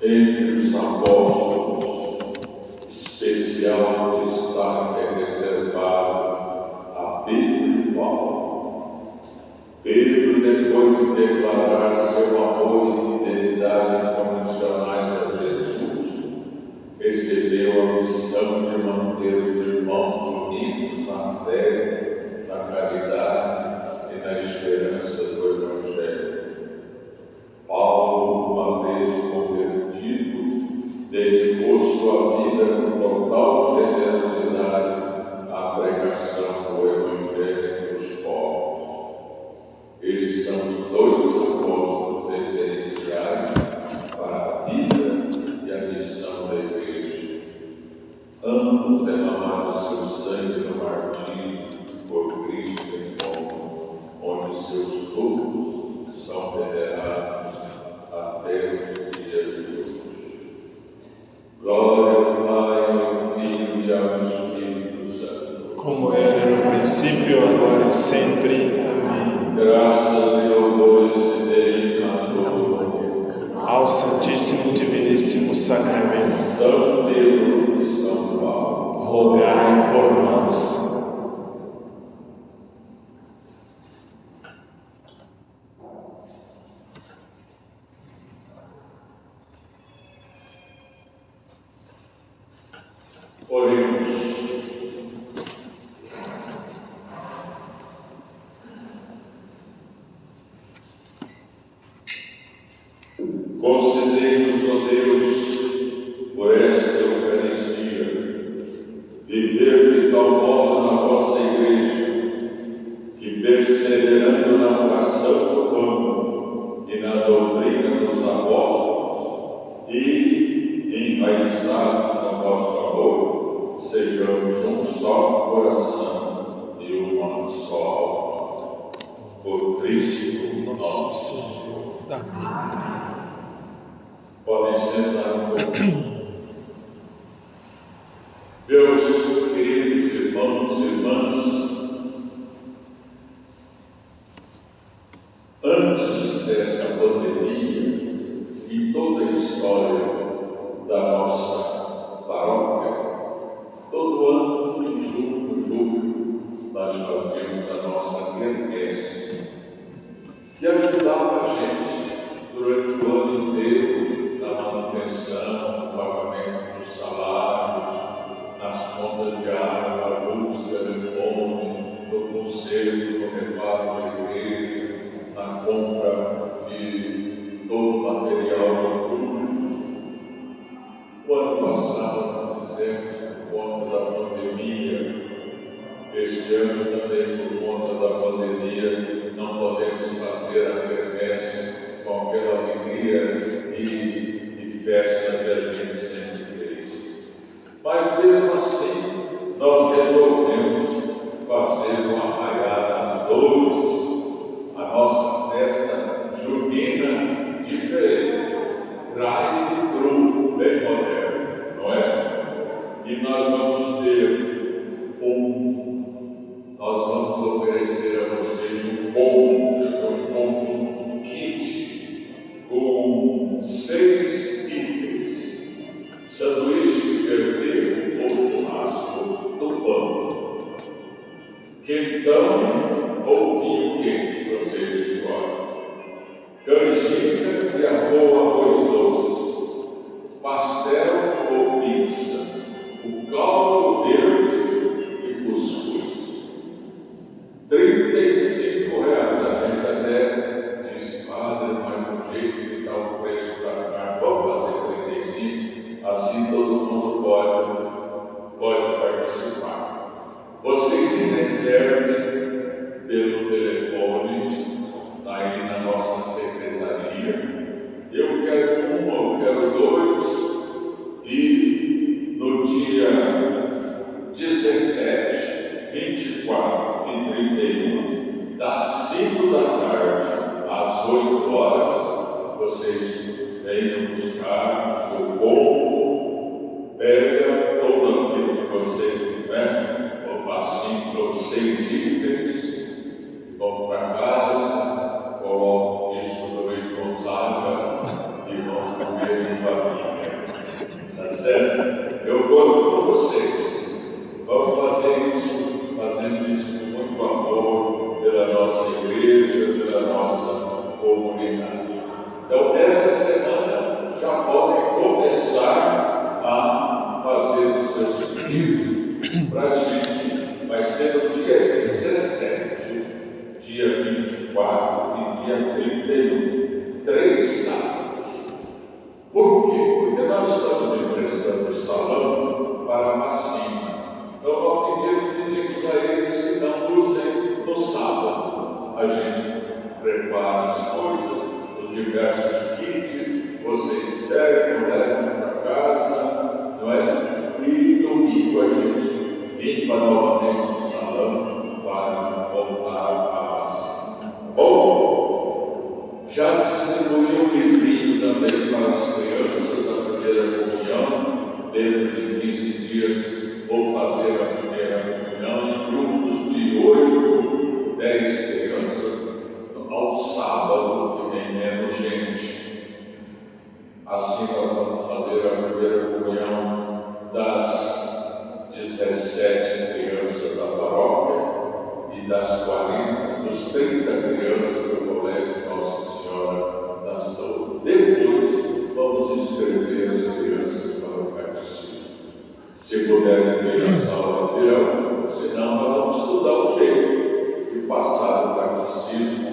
Entre os apóstolos, especial destaque é reservado a Pedro e Paulo. Pedro, depois de declarar seu amor e fidelidade incondicionais a Jesus, recebeu a missão de manter os irmãos unidos na fé, na caridade e na esperança do Evangelho. Paulo, uma vez convertido, dedicou sua vida com total generosidade à pregação do Evangelho dos povos. Eles são os dois apóstolos referenciais para a vida e a missão da Igreja. Ambos derramaram seu sangue no martírio por Cristo em Roma, onde seus frutos são venerados até os dias de hoje. Glória ao Pai, ao Filho e ao Espírito Santo. Como era no princípio, agora e sempre. Amém. Graças e louvores se deem a todo Ao Santíssimo Diviníssimo Sacramento, São Pedro e São Paulo. rogai por nós. Oremos. Concedei-nos, ó Deus, por esta Eucaristia, viver de tal modo na vossa Igreja, que perseverando na fração do pão e na doutrina dos apóstolos e enraizados no vosso amor, sejamos um só coração e uma só alma. Por Cristo nosso Senhor. Amém. Podem sentar um pouco. Meus queridos irmãos e irmãs, antes desta pandemia e toda a história da nossa paróquia, todo ano, em julho, nós fazíamos a nossa quermesse, que ajudava a gente durante o ano inteiro na manutenção, no pagamento dos salários, nas contas de água, luz, telefone, no conselho, no reparo da igreja, na compra de todo o material litúrgico. O ano passado nós fizemos por conta da pandemia. Este ano também, por conta da pandemia, não podemos fazer a quermesse com aquela alegria e festa que a gente sempre fez. Mas mesmo assim, nós resolvemos fazer uma arraiada às dores, a nossa festa junina diferente, drive-thru, bem moderno, não é? E nós vamos oferecer a vocês um conjunto, um kit, com 6 itens: sanduíche de vermelho ou churrasco do pão, quentão ou vinho quente, vocês escolhem, canjica e arroz doce, pastel ou pizza, o caldo verde e cuscuz. R$35. A gente até disse, padre, mas do jeito que está o preço da carne, vamos fazer 35, assim todo mundo pode participar. Vocês reservem pelo telefone, aí na nossa secretaria. Eu quero 1, eu quero 2, e no dia 17, 24 e 31, das 5 da tarde às 8 horas, vocês venham buscar o seu combo, pega todo aquilo que você tiver, ou assim para os 6 itens, vão para casa, coloca o disco do Luiz Gonzaga e vão comer em família. comunidade. Então, essa semana já podem começar a fazer os seus pedidos para a gente. Vai ser no dia 17, dia 24 e dia 31. 3 sábados. Por quê? Porque nós estamos emprestando o salão para a vacina. Então, ao pedimos a eles que não usem no sábado. A gente prepara as coisas, os diversos kits, vocês pegam, levam para casa, não é? E domingo a gente limpa novamente o salão para voltar à vacina. Bom, já distribuí um livrinho também para as crianças da primeira comunhão. Dentro de 15 dias vou fazer a primeira comunhão em grupos de 8, 10 crianças ao sábado, que vem menos gente. Assim nós vamos fazer a primeira comunhão das 17 crianças da paróquia e dos 30 crianças do Colégio Nossa Senhora das Dores. Depois vamos inscrever as crianças para o catecismo. Se puderem vir à sala de verão, senão nós vamos estudar o jeito de passar o catecismo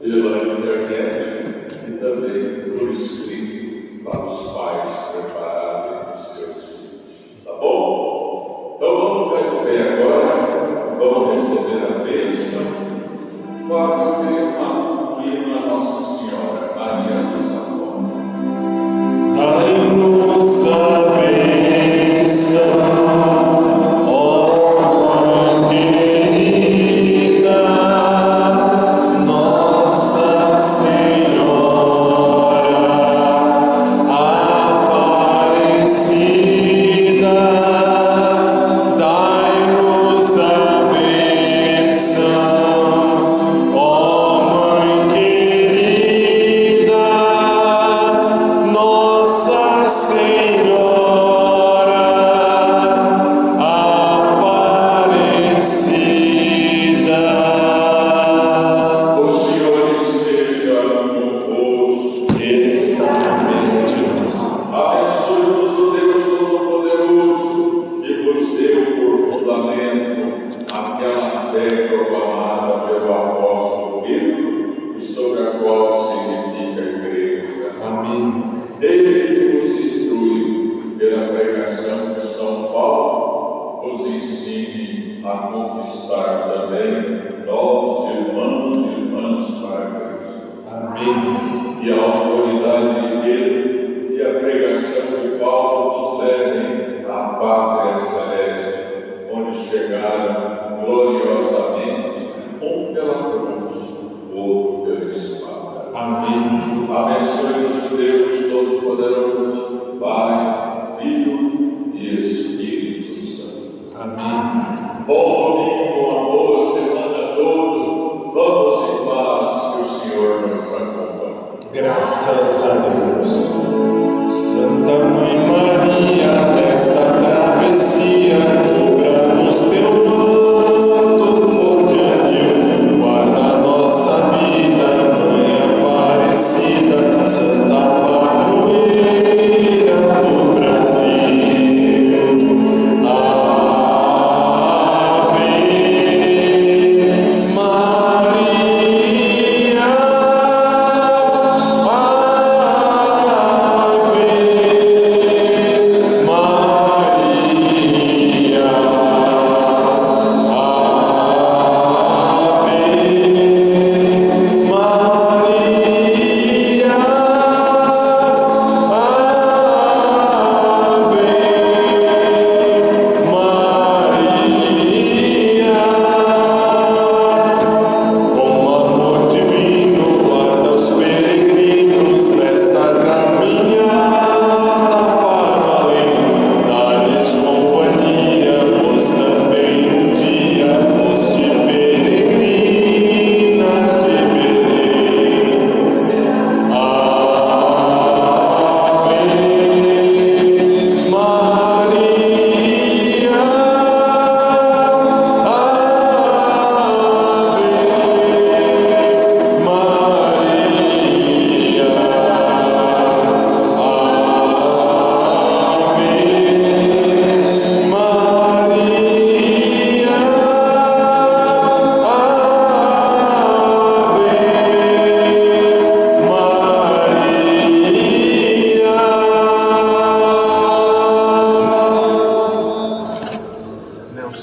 pela internet e também por escrito para os pais prepararem os seus filhos. Tá bom? Então vamos ficar de pé agora, vamos receber a bênção. Fábio veio um hino a Nossa Senhora, Maria dos Amores. Dai-nos a bênção. Graças a Deus. Santa Mãe Maria, desta travessia, cubra-nos teu manto cordial, guarda nossa vida, Mãe Aparecida, Santa Padroeira do Brasil. Ave Maria.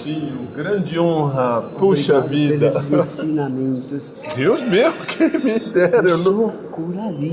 cursinho, grande honra, puxa vida. Pelos ensinamentos. Deus meu, quem me dera, eu não... Loucura ali.